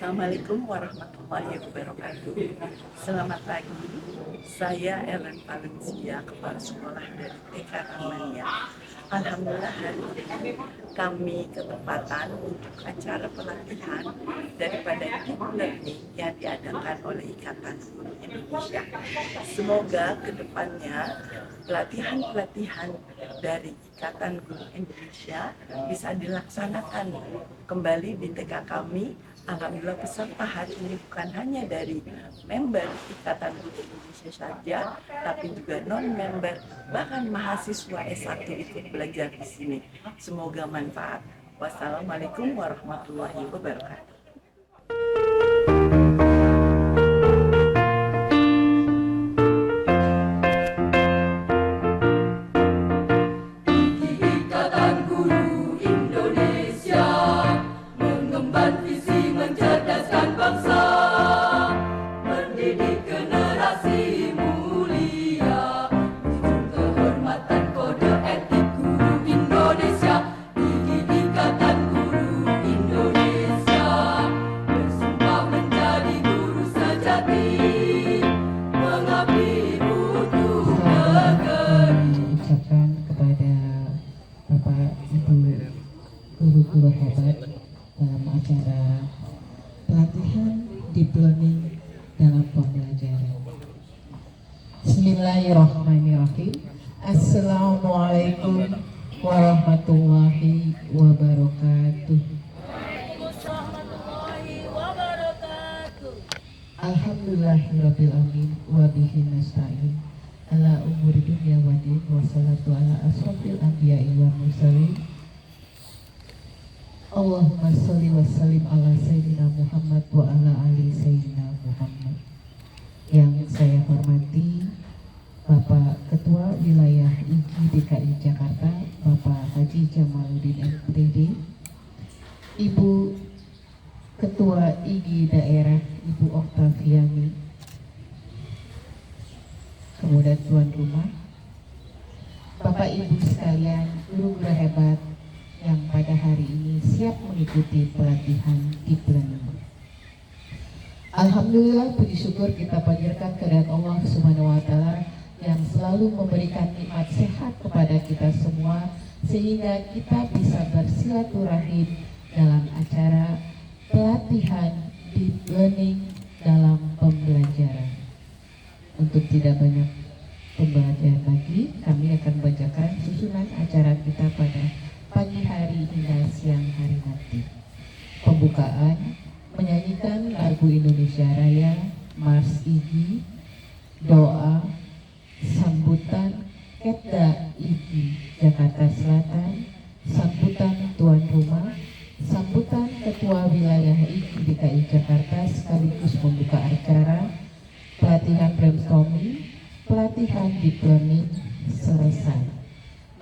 Assalamualaikum warahmatullahi wabarakatuh. Selamat pagi, saya Ellen Valencia, Kepala Sekolah dari TK Ramania. Alhamdulillah hari ini kami ketempatan untuk acara pelatihan daripada Deep Learning yang diadakan oleh Ikatan Guru Indonesia. Semoga kedepannya pelatihan-pelatihan dari Ikatan Guru Indonesia bisa dilaksanakan kembali di TK kami. Alhamdulillah peserta hari ini bukan hanya dari member Ikatan Guru Indonesia saja, tapi juga non-member, bahkan mahasiswa S1 ikut belajar di sini. Semoga manfaat. Wassalamualaikum warahmatullahi wabarakatuh. Ikatan Guru Indonesia mengemban visi mencerdaskan bangsa, mendidik generasi mulia, menjunjung kehormatan kode etik guru Indonesia. Ikatan Guru Indonesia bersumpah menjadi guru sejati, mengabdi untuk negeri. Ucapkan kepada Bapak Ibu guru-guru hebat dalam acara pelatihan deep learning dalam pembelajaran. Bismillahirrahmanirrahim. Assalamualaikum warahmatullahi wabarakatuh. Alhamdulillahirrabbilalamin wa bihi nasta'in ala umuri dunya wa din wa salatu ala asrafil anbiya'i wa mursalin. Allahumma sholli wa sallim ala sayyidina Muhammad wa ala ali sayyidina Muhammad. Yang saya hormati Bapak Ketua Wilayah IGI DKI Jakarta, Bapak Haji Jamaluddin MPD, Ibu Ketua IGI Daerah Ibu Oktaviani, kemudian tuan rumah, Bapak Ibu sekalian, guru-guru hebat yang pada hari ini siap mengikuti pelatihan deep learning. Alhamdulillah, puji syukur kita panjatkan kehadirat Allah Subhanahu wa Ta'ala yang selalu memberikan nikmat sehat kepada kita semua, sehingga kita bisa bersilaturahim dalam acara pelatihan deep learning dalam pembelajaran. Untuk tidak banyak pembelajaran lagi, kami akan bacakan susunan acara kita pada pagi hari hingga siang hari nanti. Pembukaan menyanyikan lagu Indonesia Raya, Mars IGI, doa, sambutan Ketda IGI Jakarta Selatan, sambutan tuan rumah, sambutan Ketua Wilayah IGI DKI Jakarta sekaligus membuka acara pelatihan brainstorming, pelatihan deep learning selesai.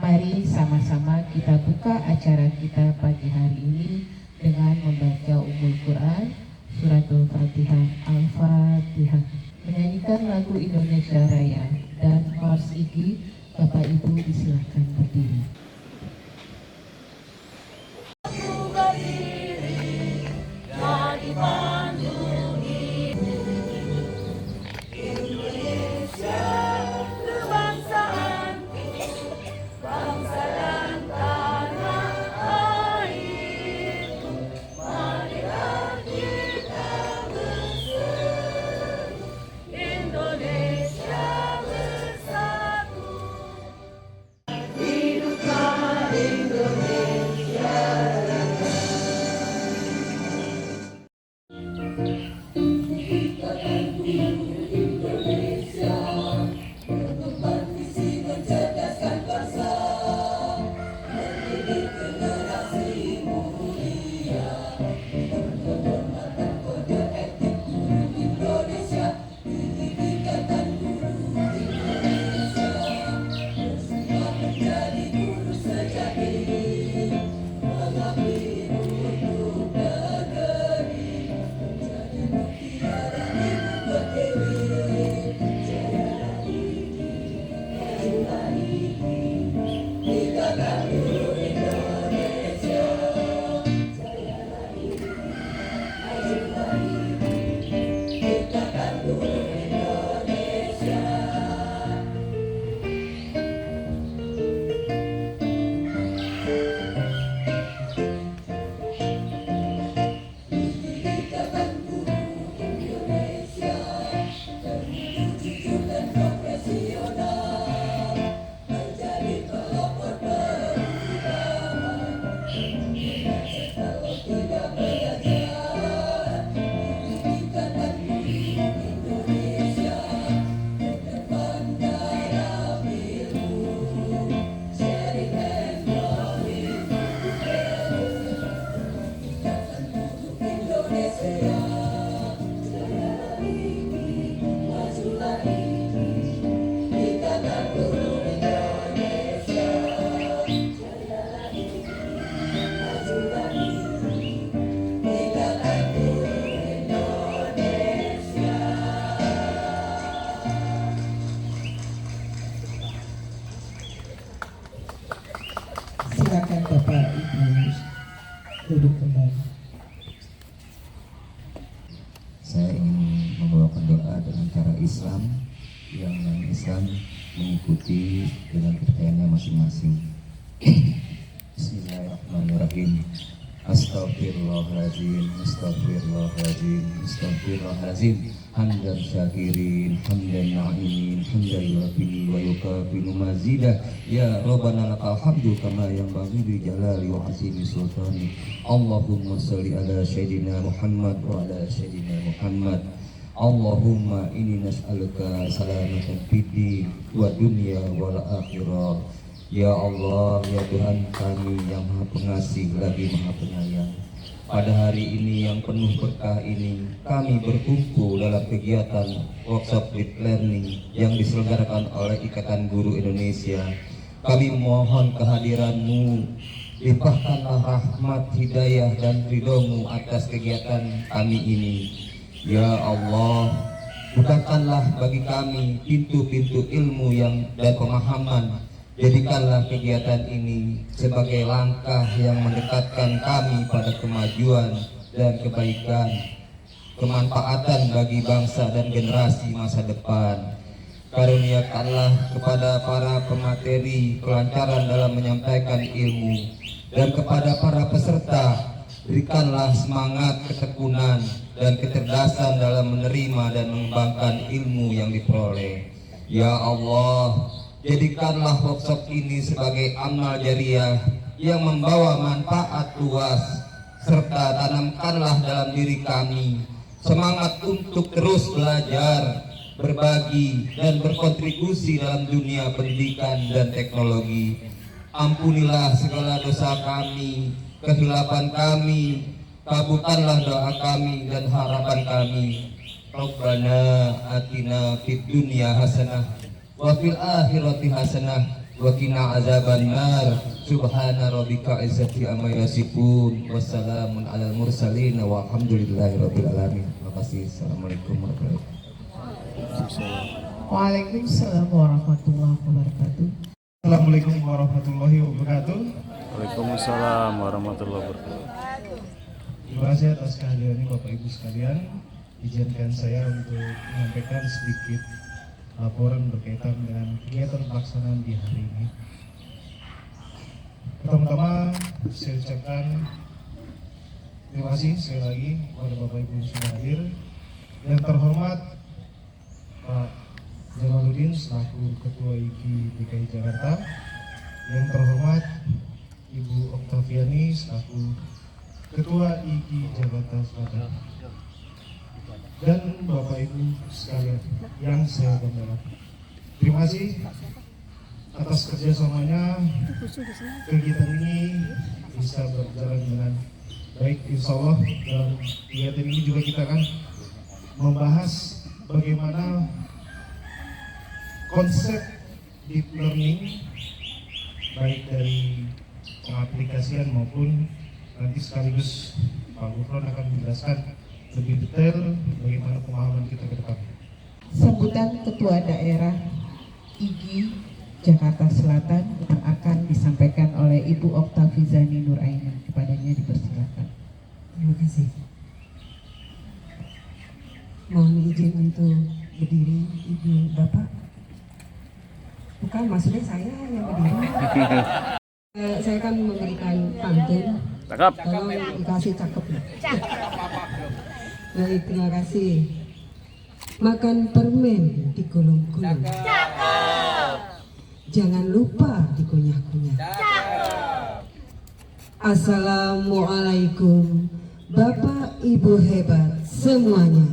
Mari sama-sama kita buka acara kita pagi hari ini dengan membaca Ummul Quran, Suratul Fatihah, Al-Fatihah, menyanyikan lagu Indonesia Raya dan Mars IGI. Bapak Ibu disilahkan berdiri. Silakan Bapak Ibu duduk kembali. Saya ingin membawakan doa dengan cara Islam yang non-Islam mengikuti dengan kepercayaannya masing-masing. Bismillahirrahmanirrahim. Astagfirullahaladzim, astagfirullahaladzim, astagfirullahaladzim. Hamdan syakirin, hamdan na'imin, hamdan yuafi wa yukafiru mazidah. Ya Rabbana lakal hamdu kama yang bagi di jalali wa azimi sultani. Allahumma salli ala Sayyidina Muhammad wa ala Sayyidina Muhammad. Allahumma inni nas'aluka salamatan fid wa dunya wal akhirah. Ya Allah, ya Tuhan kami yang Maha Pengasih lagi Maha Penyayang. Pada hari ini yang penuh berkah ini, kami berkumpul dalam kegiatan workshop deep learning yang diselenggarakan oleh Ikatan Guru Indonesia. Kami mohon kehadiran-Mu, limpahkanlah rahmat, hidayah, dan ridho-Mu atas kegiatan kami ini. Ya Allah, bukakanlah bagi kami pintu-pintu ilmu dan pemahaman. Jadikanlah kegiatan ini sebagai langkah yang mendekatkan kami pada kemajuan dan kebaikan, kemanfaatan bagi bangsa dan generasi masa depan. Karuniakanlah kepada para pemateri kelancaran dalam menyampaikan ilmu, dan kepada para peserta berikanlah semangat, ketekunan, dan kecerdasan dalam menerima dan mengembangkan ilmu yang diperoleh. Ya Allah, jadikanlah workshop ini sebagai amal jariah yang membawa manfaat luas, serta tanamkanlah dalam diri kami semangat untuk terus belajar, berbagi, dan berkontribusi dalam dunia pendidikan dan teknologi. Ampunilah segala dosa kami, kehilapan kami, kabulkanlah doa kami dan harapan kami. Rabbana atina fid dunya hasanah wa fil akhirati hasanah wa qina azabannar. Subhana rabbika izzati amma yasifun, wassalamun alal mursalin walhamdulillahi rabbil alamin. Terima kasih. Assalamualaikum warahmatullahi wabarakatuh. Waalaikumsalam warahmatullahi wabarakatuh. Assalamualaikum warahmatullahi wabarakatuh. Waalaikumsalam warahmatullahi wabarakatuh. Terima kasih atas kehadirannya Bapak Ibu sekalian. Izinkan saya untuk menyampaikan sedikit laporan berkaitan dengan kegiatan pelaksanaan di hari ini. Pertama-tama saya ucapkan terima kasih sekali lagi kepada Bapak Ibu yang sudah hadir. Yang terhormat Pak Jamaluddin selaku Ketua IGI DKI Jakarta. Yang terhormat Ibu Oktaviani selaku Ketua IGI Jakarta Selatan. Dan Bapak Ibu sekalian yang saya banggakan, terima kasih atas kerjasamanya. Kegiatan ini bisa berjalan dengan baik, insya Allah. Dalam kegiatan ini juga kita akan membahas bagaimana konsep deep learning, baik dari pengaplikasian maupun nanti sekaligus Pak Gufron akan menjelaskan lebih detail bagaimana pemahaman kita ke depan. Sambutan Ketua Daerah IGI Jakarta Selatan yang akan disampaikan oleh Ibu Oktavizani Nuraini. Kepadanya dipersilakan. Terima kasih. Mohon izin untuk berdiri, Ibu Bapak. Bukan, maksudnya saya yang berdiri. Saya akan memberikan pantun. Cakep. Tolong dikasih cakep. Baik, terima kasih. Makan permen digulung-gulung. Jangan lupa dikunyah-kunyah. Assalamualaikum Bapak Ibu hebat semuanya.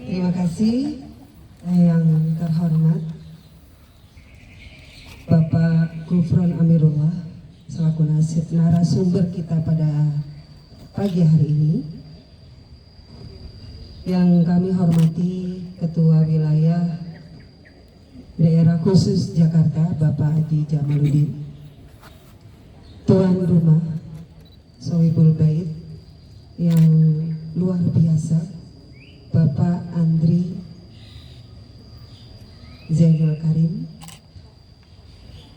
Terima kasih yang terhormat Bapak Gufron Amirullah selaku narasumber kita pada pagi hari ini. Yang kami hormati Ketua Wilayah Daerah Khusus Jakarta Bapak Adi Jamaluddin, Tuan Rumah Sohibul Bait yang luar biasa Bapak Andri Zainul Karim,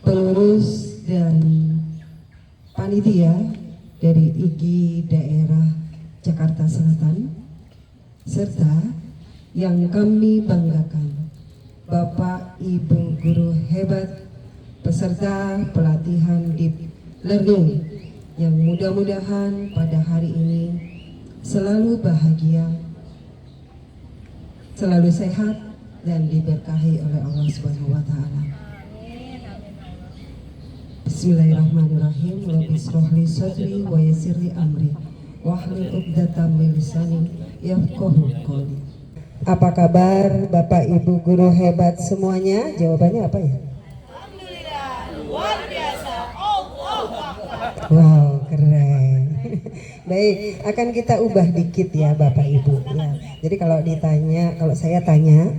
pengurus dan panitia dari IGI Daerah Jakarta Selatan, serta yang kami banggakan Bapak Ibu guru hebat peserta pelatihan Deep Learning yang mudah-mudahan pada hari ini selalu bahagia, selalu sehat dan diberkahi oleh Allah Subhanahu wa taala. Bismillahirrahmanirrahim. Rabbi shrah li sadri wa yassir li amri wahlul 'uqdatam min lisani yafqahu qawli. Apa kabar Bapak Ibu guru hebat semuanya? Jawabannya apa ya? Alhamdulillah, luar biasa. Allah. Wow, keren. Baik, akan kita ubah dikit ya Bapak Ibu. Ya. Jadi kalau saya tanya,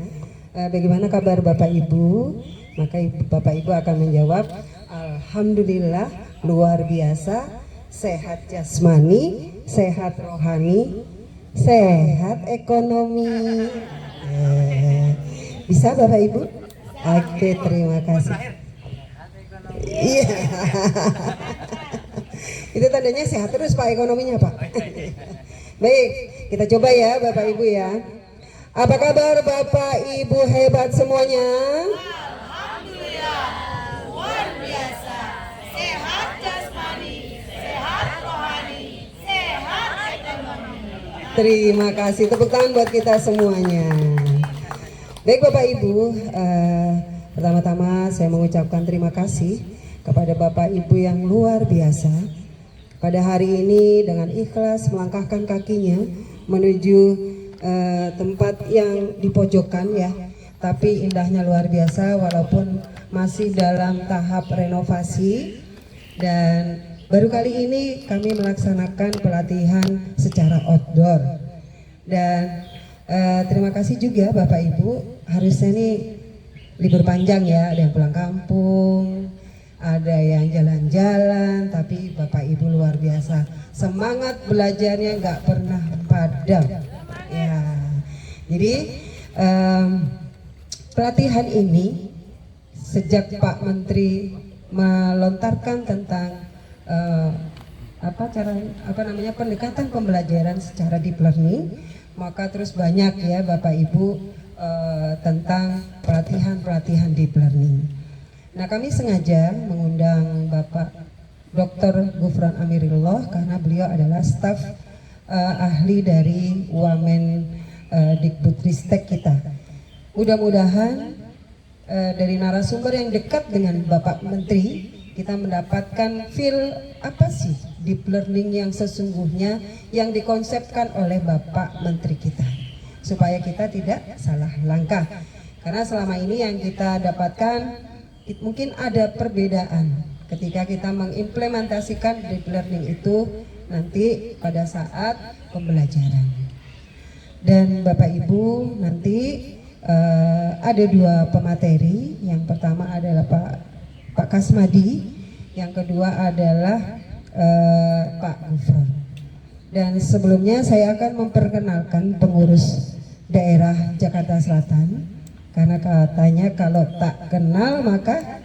bagaimana kabar Bapak Ibu? Maka Bapak Ibu akan menjawab, alhamdulillah luar biasa, sehat jasmani, sehat rohani, sehat ekonomi. Bisa Bapak Ibu? Oke, terima kasih. Iya. Itu tandanya sehat terus Pak ekonominya Pak. Baik, kita coba ya Bapak Ibu ya. Apa kabar Bapak Ibu hebat semuanya? Alhamdulillah, luar biasa. Sehat jasmani, sehat rohani, sehat ekonomi. Terima kasih, tepuk tangan buat kita semuanya. Baik Bapak Ibu, pertama-tama saya mengucapkan terima kasih kepada Bapak Ibu yang luar biasa. Pada hari ini dengan ikhlas melangkahkan kakinya menuju tempat yang di pojokan ya. Tapi indahnya luar biasa walaupun masih dalam tahap renovasi. Dan baru kali ini kami melaksanakan pelatihan secara outdoor. Dan terima kasih juga Bapak Ibu, harusnya nih libur panjang ya, ada yang pulang kampung, ada yang jalan-jalan, tapi Bapak Ibu luar biasa, semangat belajarnya nggak pernah padam. Ya, jadi pelatihan ini sejak Pak Menteri melontarkan tentang pendekatan pembelajaran secara deep learning, maka terus banyak ya Bapak Ibu tentang pelatihan deep learning. Nah, kami sengaja mengundang Bapak Dr. Gufron Amirillah karena beliau adalah staf ahli dari Wamen Dikbudristek kita. Mudah-mudahan dari narasumber yang dekat dengan Bapak Menteri, kita mendapatkan feel apa sih deep learning yang sesungguhnya yang dikonsepkan oleh Bapak Menteri kita, supaya kita tidak salah langkah. Karena selama ini yang kita dapatkan mungkin ada perbedaan ketika kita mengimplementasikan deep learning itu nanti pada saat pembelajaran. Dan Bapak Ibu nanti ada dua pemateri. Yang pertama adalah Pak Kasmadi, yang kedua adalah Pak Gufron. Dan sebelumnya saya akan memperkenalkan pengurus daerah Jakarta Selatan. Karena katanya kalau tak kenal maka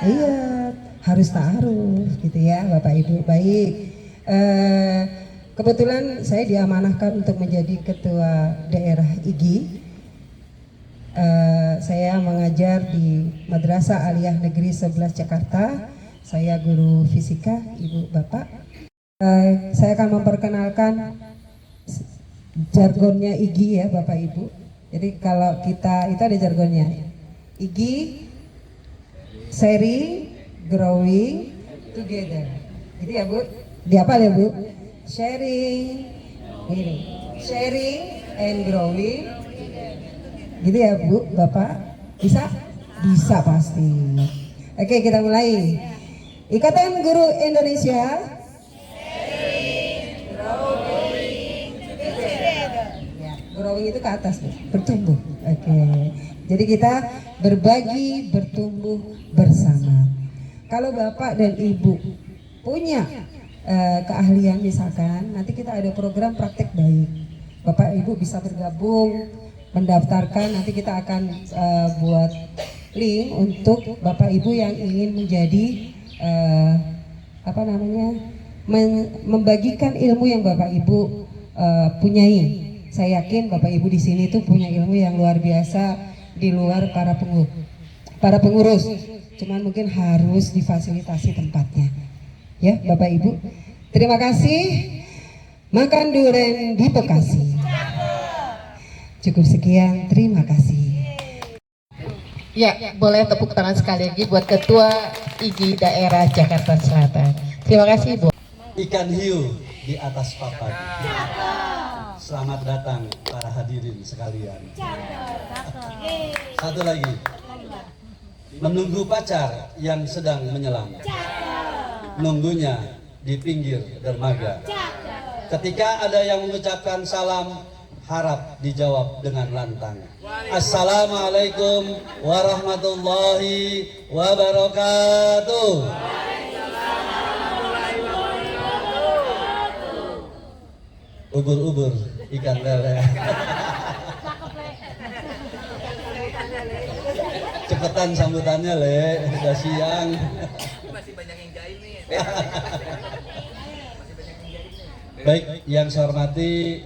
iya harus ta'aruf gitu ya Bapak Ibu. Baik, kebetulan saya diamanahkan untuk menjadi ketua daerah IGI. Saya mengajar di Madrasah Aliyah Negeri 11 Jakarta. Saya guru fisika, Ibu Bapak. Saya akan memperkenalkan jargonnya IGI ya Bapak Ibu. Jadi kalau kita itu ada jargonnya, IGI, sharing, growing together. Gitu ya Bu? Dihafal ya Bu? Sharing, ini, sharing and growing. Gitu ya Bu, Bapak? Bisa? Bisa pasti. Oke, kita mulai. Ikatan Guru Indonesia. Ya, growing itu ke atas, Bu. Bertumbuh. Oke. Jadi kita berbagi, bertumbuh bersama. Kalau Bapak dan Ibu punya keahlian misalkan, nanti kita ada program praktek baik. Bapak Ibu bisa bergabung, mendaftarkan. Nanti kita akan buat link untuk Bapak Ibu yang ingin menjadi membagikan ilmu yang Bapak Ibu punyai. Saya yakin Bapak Ibu di sini tuh punya ilmu yang luar biasa di luar para pengurus. Cuman mungkin harus difasilitasi tempatnya. Ya, Bapak Ibu. Terima kasih. Makan durian di Bekasi. Cukup sekian, terima kasih. Ya, boleh tepuk tangan sekali lagi buat Ketua IGI Daerah Jakarta Selatan. Terima kasih, Bu. Ikan hiu di atas papan. Selamat datang para hadirin sekalian. Satu lagi. Menunggu pacar yang sedang menyelam. Nunggunya di pinggir dermaga. Ketika ada yang mengucapkan salam, harap dijawab dengan lantang. Assalamualaikum warahmatullahi wabarakatuh. Ubur-ubur ikan lele. Cepetan sambutannya, Le. Udah siang. Masih banyak yang jahit nih. Baik, yang saya hormati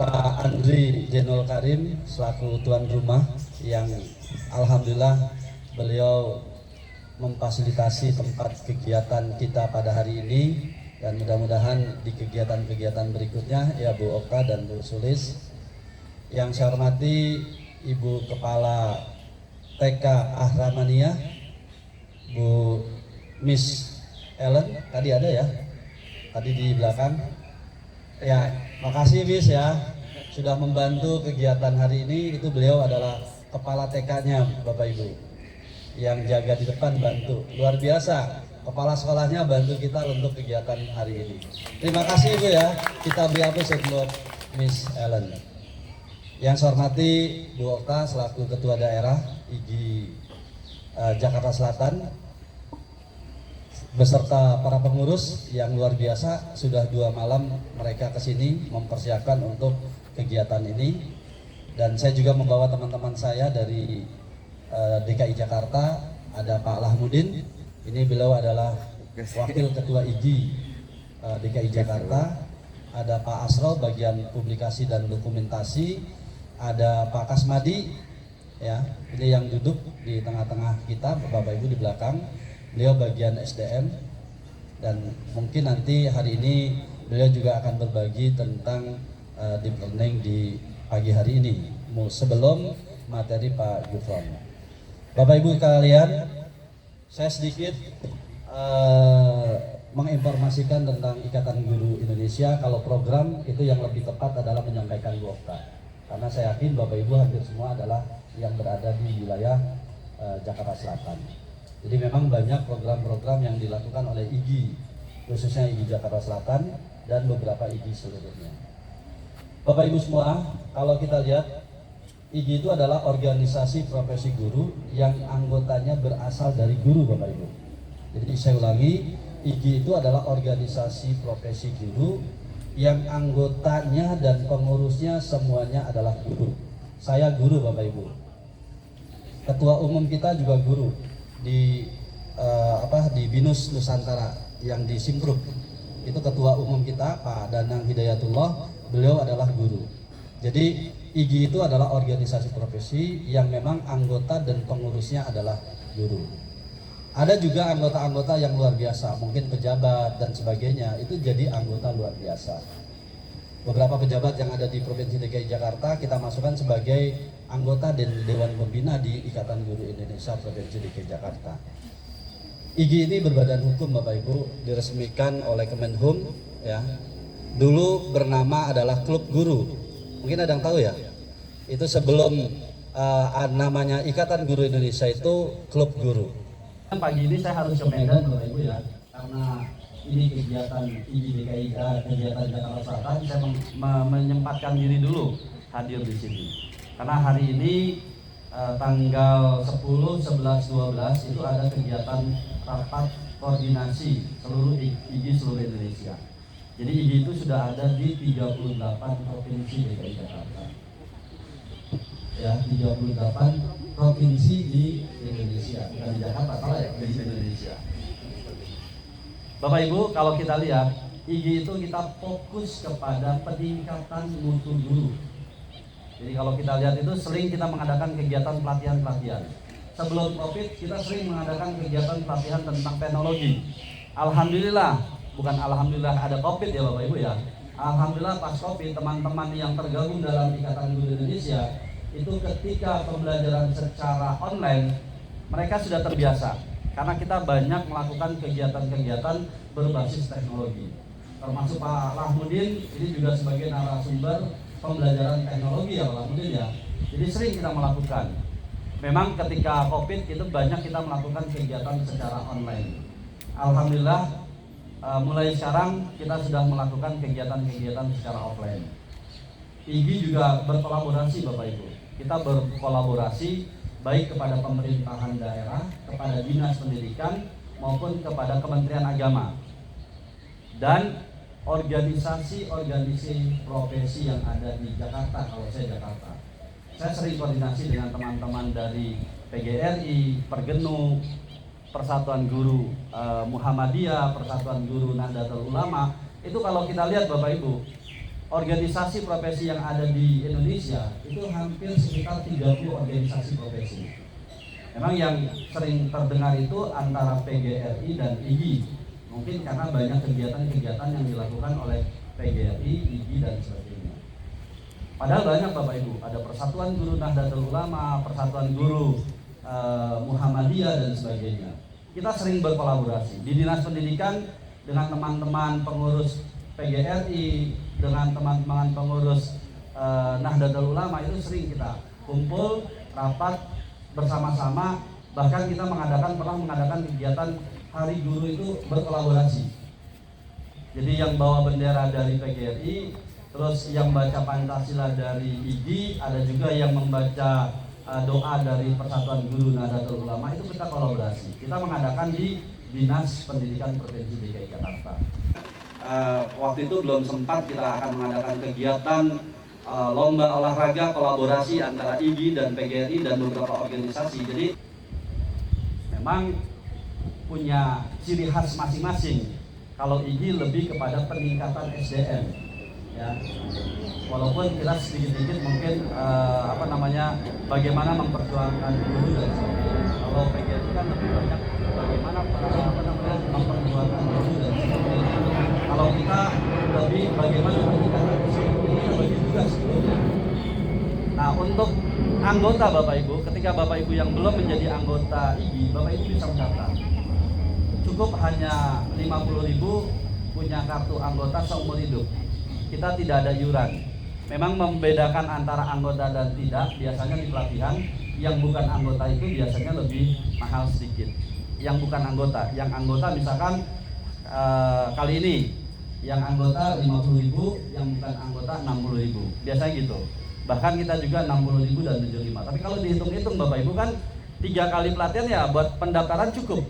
Pak Andri Jenol Karim selaku tuan rumah yang alhamdulillah beliau memfasilitasi tempat kegiatan kita pada hari ini, dan mudah-mudahan di kegiatan-kegiatan berikutnya ya Bu Oka dan Bu Sulis. Yang saya hormati Ibu Kepala TK Ahramania Bu Miss Ellen, tadi ada ya? Tadi di belakang. Ya, makasih Miss ya sudah membantu kegiatan hari ini. Itu beliau adalah kepala TK-nya Bapak Ibu. Yang jaga di depan bantu. Luar biasa. Kepala sekolahnya bantu kita untuk kegiatan hari ini. Terima kasih Ibu ya. Kita beri apresiasi buat Miss Ellen. Yang saya hormati Bu Okta selaku Ketua Daerah IGI Jakarta Selatan beserta para pengurus yang luar biasa. Sudah 2 malam mereka kesini mempersiapkan untuk kegiatan ini, dan saya juga membawa teman-teman saya dari DKI Jakarta. Ada Pak Lahmudin, ini beliau adalah Wakil Ketua IGI DKI Jakarta. Ada Pak Asro bagian publikasi dan dokumentasi. Ada Pak Kasmadi ya, ini yang duduk di tengah-tengah kita, Bapak Ibu di belakang. Beliau bagian SDM, dan mungkin nanti hari ini beliau juga akan berbagi tentang deep learning di pagi hari ini sebelum materi Pak Gufron. Bapak Ibu kalian, saya sedikit menginformasikan tentang Ikatan Guru Indonesia. Kalau program itu yang lebih tepat adalah menyampaikan Bu Okta, karena saya yakin Bapak Ibu hampir semua adalah yang berada di wilayah Jakarta Selatan. Jadi memang banyak program-program yang dilakukan oleh IGI, khususnya IGI Jakarta Selatan dan beberapa IGI seluruhnya. Bapak Ibu semua, kalau kita lihat, IGI itu adalah organisasi profesi guru yang anggotanya berasal dari guru, Bapak Ibu. Jadi saya ulangi, IGI itu adalah organisasi profesi guru yang anggotanya dan pengurusnya semuanya adalah guru. Saya guru, Bapak Ibu. Ketua umum kita juga guru di BINUS Nusantara yang di Simpruk. Itu ketua umum kita Pak Danang Hidayatullah, beliau adalah guru. Jadi IGI itu adalah organisasi profesi yang memang anggota dan pengurusnya adalah guru. Ada juga anggota-anggota yang luar biasa, mungkin pejabat dan sebagainya, itu jadi anggota luar biasa. Beberapa pejabat yang ada di Provinsi DKI Jakarta kita masukkan sebagai anggota dan Dewan Pembina di Ikatan Guru Indonesia Provinsi DKI Jakarta. IGI ini berbadan hukum, Bapak Ibu, diresmikan oleh Kemenhum ya. Dulu bernama adalah Klub Guru. Mungkin ada yang tahu ya? Itu sebelum namanya Ikatan Guru Indonesia itu Klub Guru. Pagi ini saya harus ke Medan Bapak Ibu ya, karena ini kegiatan IGDKI, kegiatan Jakarta Selatan, saya menyempatkan diri dulu hadir di sini. Karena hari ini tanggal 10, 11, 12 itu ada kegiatan rapat koordinasi seluruh IG seluruh Indonesia. Jadi IG itu sudah ada di 38 provinsi DKI Jakarta. Ya, 38 provinsi di Indonesia, bukan di Jakarta, salah ya, di Indonesia. Bapak Ibu, kalau kita lihat IG itu kita fokus kepada peningkatan mutu guru. Jadi kalau kita lihat itu sering kita mengadakan kegiatan pelatihan-pelatihan. Sebelum COVID kita sering mengadakan kegiatan pelatihan tentang teknologi. Alhamdulillah, bukan alhamdulillah ada COVID ya Bapak Ibu ya. Alhamdulillah pas COVID teman-teman yang tergabung dalam Ikatan Guru Indonesia itu ketika pembelajaran secara online mereka sudah terbiasa karena kita banyak melakukan kegiatan-kegiatan berbasis teknologi. Termasuk Pak Lahmudin ini juga sebagai narasumber pembelajaran teknologi ya Pak Lahmudin ya. Jadi sering kita melakukan. Memang ketika COVID itu banyak kita melakukan kegiatan secara online. Alhamdulillah mulai sekarang kita sudah melakukan kegiatan-kegiatan secara offline. IG juga berkolaborasi Bapak Ibu. Kita berkolaborasi baik kepada pemerintahan daerah, kepada dinas pendidikan maupun kepada Kementerian Agama dan organisasi-organisasi profesi yang ada di Jakarta. Kalau saya Jakarta, saya sering koordinasi dengan teman-teman dari PGRI, Pergenu, Persatuan Guru Muhammadiyah, Persatuan Guru Nahdlatul Ulama. Itu kalau kita lihat Bapak Ibu, organisasi profesi yang ada di Indonesia itu hampir sekitar 30 organisasi profesi. Memang yang sering terdengar itu antara PGRI dan IG. Mungkin karena banyak kegiatan-kegiatan yang dilakukan oleh PGRI, IG dan sebagainya. Padahal banyak Bapak Ibu, ada Persatuan Guru Nahdlatul Ulama, Persatuan Guru Muhammadiyah dan sebagainya. Kita sering berkolaborasi di Dinas Pendidikan dengan teman-teman pengurus PGRI, dengan teman-teman pengurus Nahdlatul Ulama itu sering kita kumpul, rapat bersama-sama, bahkan kita pernah mengadakan kegiatan Hari Guru itu berkolaborasi. Jadi yang bawa bendera dari PGRI, terus yang baca Pancasila dari IG, ada juga yang membaca doa dari Persatuan Guru Nahdlatul Ulama, itu kita kolaborasi. Kita mengadakan di Dinas Pendidikan Provinsi DKI Jakarta. Waktu itu belum sempat kita akan mengadakan kegiatan lomba olahraga kolaborasi antara IG dan PGRI dan beberapa organisasi. Jadi memang punya ciri khas masing-masing. Kalau IG lebih kepada peningkatan SDM, ya. Walaupun kita sedikit-sedikit mungkin bagaimana memperjuangkan guru dan sebagainya. Kalau PGRI kan lebih banyak bagaimana memperjuangkan guru dan sebagainya. Kalau kita lebih bagaimana meningkatkan ini bagi tugas sebetulnya. Nah, untuk anggota Bapak Ibu, ketika Bapak Ibu yang belum menjadi anggota IG, Bapak Ibu bisa mendaftar. Cukup hanya 50.000 punya kartu anggota seumur hidup. Kita tidak ada iuran. Memang membedakan antara anggota dan tidak, biasanya di pelatihan yang bukan anggota itu biasanya lebih mahal sedikit. Yang bukan anggota, yang anggota misalkan kali ini yang anggota 50.000, yang bukan anggota 60.000. Biasanya gitu. Bahkan kita juga 60.000 dan 75. Tapi kalau dihitung-hitung Bapak Ibu kan 3 kali pelatihan ya buat pendaftaran cukup.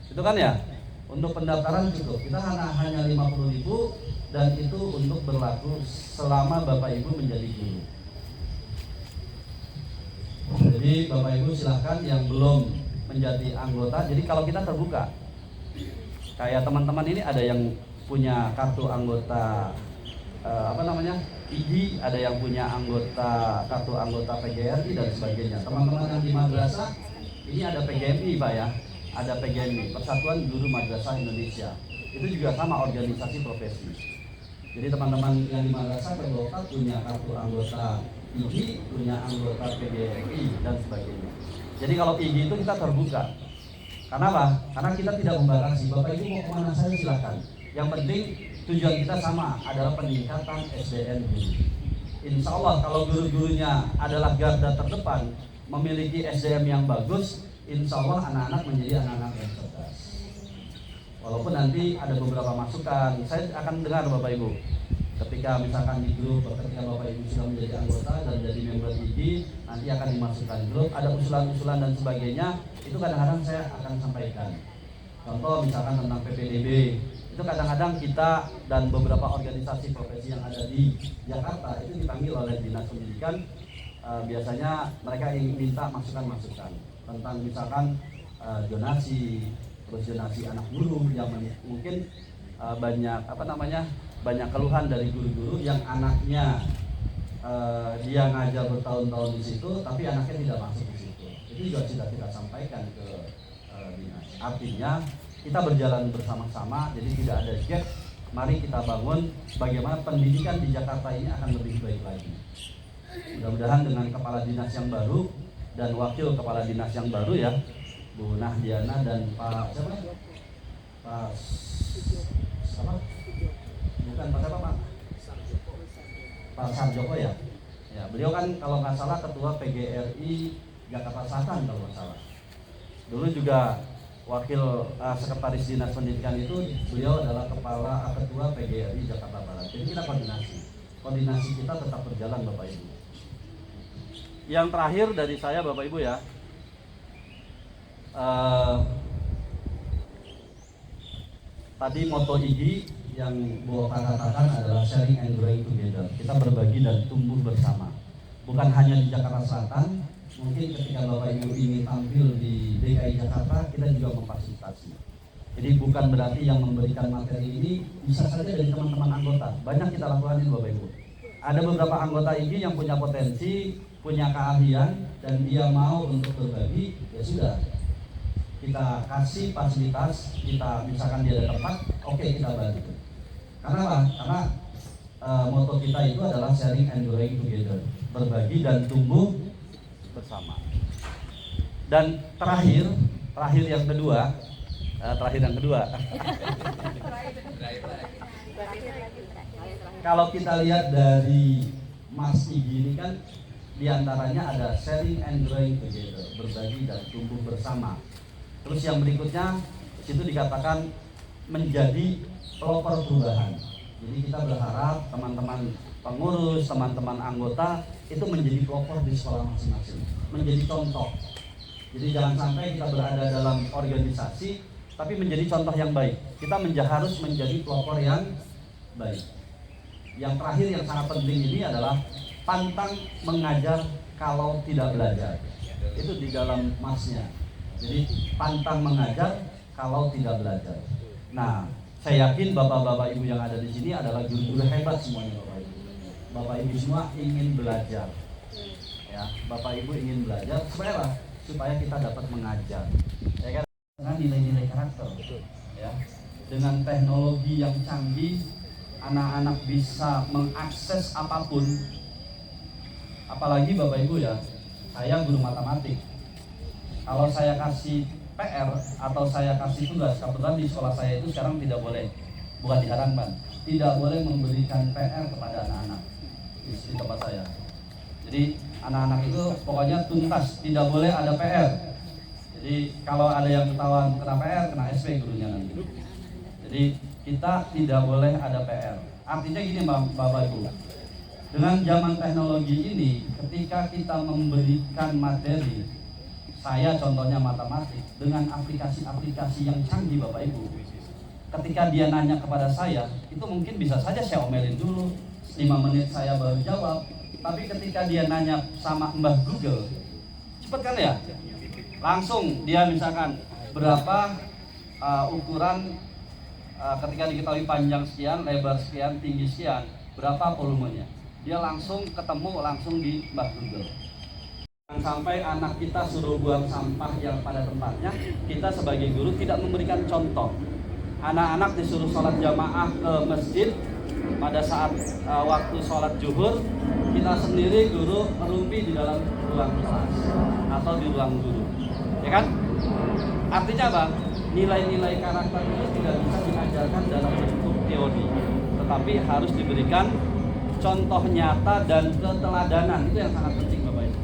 Itu kan ya? Untuk pendaftaran cukup. Kita hanya 50.000 dan itu untuk berlaku selama Bapak Ibu menjadi guru. Jadi Bapak Ibu silahkan yang belum menjadi anggota. Jadi kalau kita terbuka, kayak teman-teman ini ada yang punya kartu anggota IG, ada yang punya kartu anggota PGRI dan sebagainya. Teman-teman yang di madrasah ini ada PGMI Pak ya, ada PGMI, Persatuan Guru Madrasah Indonesia. Itu juga sama organisasi profesi. Jadi teman-teman yang di madrasah terdaftar punya kartu anggota IG, punya anggota PGRI dan sebagainya. Jadi kalau IG itu kita terbuka. Kenapa? Karena kita tidak membatasi. Bapak Ibu mau kemana saja silakan. Yang penting tujuan kita sama, adalah peningkatan SDM guru. Insya Allah kalau guru-gurunya adalah garda terdepan, memiliki SDM yang bagus, insya Allah anak-anak menjadi anak-anak yang cerdas. Walaupun nanti ada beberapa masukan, saya akan dengar Bapak Ibu. Ketika misalkan di grup, ketika Bapak Ibu sudah menjadi anggota dan jadi member IG, nanti akan dimasukkan grup, ada usulan-usulan dan sebagainya, itu kadang-kadang saya akan sampaikan. Contoh misalkan tentang PPDB, itu kadang-kadang kita dan beberapa organisasi profesi yang ada di Jakarta itu dipanggil oleh Dinas Pendidikan. Biasanya mereka ingin minta masukan-masukan tentang misalkan donasi, terus donasi anak guru yang mungkin banyak keluhan dari guru-guru yang anaknya dia ngajar bertahun-tahun di situ, tapi anaknya tidak masuk di situ. Itu juga sudah kita sampaikan ke dinas. Artinya kita berjalan bersama-sama, jadi tidak ada gap. Mari kita bangun bagaimana pendidikan di Jakarta ini akan lebih baik lagi. Mudah-mudahan dengan kepala dinas yang baru dan wakil kepala dinas yang baru ya, Bu Nahdiana dan Pak siapa? Pak siapa? Bukan Pak siapa Pak? Pak Sarjoko ya. Ya, beliau kan kalau nggak salah ketua PGRI Jakarta Selatan kalau nggak salah. Dulu juga wakil sekretaris dinas pendidikan itu beliau adalah ketua PGRI Jakarta Barat. Jadi kita koordinasi kita tetap berjalan Bapak Ibu. Yang terakhir dari saya Bapak Ibu ya, tadi moto IG yang Bu Okta katakan adalah sharing and growing together. Kita berbagi dan tumbuh bersama. Bukan hanya di Jakarta Selatan, mungkin ketika Bapak Ibu ingin tampil di DKI Jakarta, kita juga memfasilitasi. Jadi bukan berarti yang memberikan materi ini bisa saja dari teman-teman anggota. Banyak kita lakukan ini Bapak Ibu. Ada beberapa anggota IG yang punya potensi, punya keahlian, dan dia mau untuk berbagi, ya sudah. Kita kasih fasilitas, kita misalkan dia ada tempat, oke, kita bantu. Karena apa? Karena moto kita itu adalah sharing and growing together, berbagi dan tumbuh bersama. Dan terakhir yang kedua, kalau kita lihat dari Mas IG ini kan diantaranya ada sharing and growing together, berbagi dan tumbuh bersama. Terus yang berikutnya situ dikatakan menjadi pelopor perubahan. Jadi kita berharap teman-teman pengurus, teman-teman anggota itu menjadi pelopor di sekolah masing-masing, menjadi contoh. Jadi jangan sampai kita berada dalam organisasi tapi menjadi contoh yang baik. Kita harus menjadi pelopor yang baik. Yang terakhir yang sangat penting ini adalah pantang mengajar kalau tidak belajar. Itu di dalam masnya. Jadi pantang mengajar kalau tidak belajar. Nah, saya yakin bapak-bapak ibu yang ada di sini adalah guru-guru hebat semuanya Bapak Ibu. Bapak Ibu semua ingin belajar. Ya, Bapak Ibu ingin belajar supaya kita dapat mengajar. Ya kan? Dengan nilai-nilai karakter. Ya. Dengan teknologi yang canggih, anak-anak bisa mengakses apapun. Apalagi Bapak Ibu ya, saya guru matematik. Kalau saya kasih PR atau saya kasih tugas, kebetulan di sekolah saya itu sekarang tidak boleh, bukan diharapkan, tidak boleh memberikan PR kepada anak-anak di tempat saya. Jadi anak-anak itu pokoknya tuntas, tidak boleh ada PR. Jadi kalau ada yang ketahuan kena PR, kena SP gurunya nanti. Jadi kita tidak boleh ada PR. Artinya gini Bapak Ibu, dengan zaman teknologi ini, ketika kita memberikan materi, saya contohnya matematik, dengan aplikasi-aplikasi yang canggih Bapak Ibu, ketika dia nanya kepada saya, itu mungkin bisa saja saya omelin dulu, 5 menit saya baru jawab. Tapi ketika dia nanya sama Mbah Google, cepet kan ya? Langsung dia misalkan berapa ukuran ketika diketahui panjang sekian, lebar sekian, tinggi sekian, berapa volumenya. Dia langsung ketemu langsung di Mbah Google. Jangan sampai anak kita suruh buang sampah yang pada tempatnya, kita sebagai guru tidak memberikan contoh. Anak-anak disuruh sholat jamaah ke masjid pada saat waktu sholat zuhur, kita sendiri guru merumpi di dalam ruang kelas atau di ruang guru, ya kan? Artinya apa? Nilai-nilai karakter itu tidak bisa diajarkan dalam bentuk teori, tetapi harus diberikan contoh nyata dan keteladanan. Itu yang sangat penting Bapak Ibu.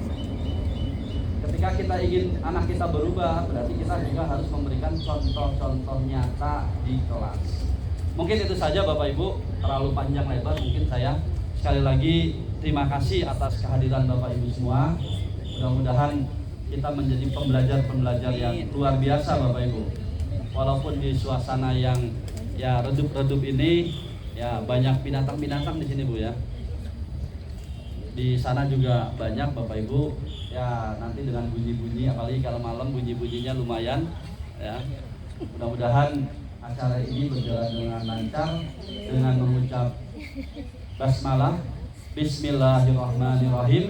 Ketika Jika kita ingin anak kita berubah, berarti kita juga harus memberikan contoh-contoh nyata di kelas. Mungkin itu saja Bapak Ibu, terlalu panjang lebar mungkin saya. Sekali lagi terima kasih atas kehadiran Bapak Ibu semua. Mudah-mudahan kita menjadi pembelajar-pembelajar yang luar biasa Bapak Ibu. Walaupun di suasana yang ya redup-redup ini, ya banyak binatang-binatang di sini Bu ya. Di sana juga banyak Bapak Ibu. Ya nanti dengan bunyi-bunyi, apalagi kalau malam bunyi-bunyinya lumayan. Ya mudah-mudahan acara ini berjalan dengan lancar dengan mengucap basmalah, Bismillahirrahmanirrahim.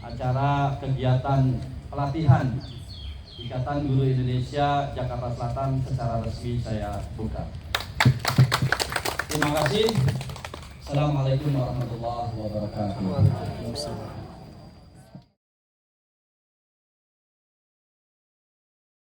Acara kegiatan pelatihan Ikatan Guru Indonesia Jakarta Selatan secara resmi saya buka. Terima kasih. Assalamualaikum warahmatullahi wabarakatuh.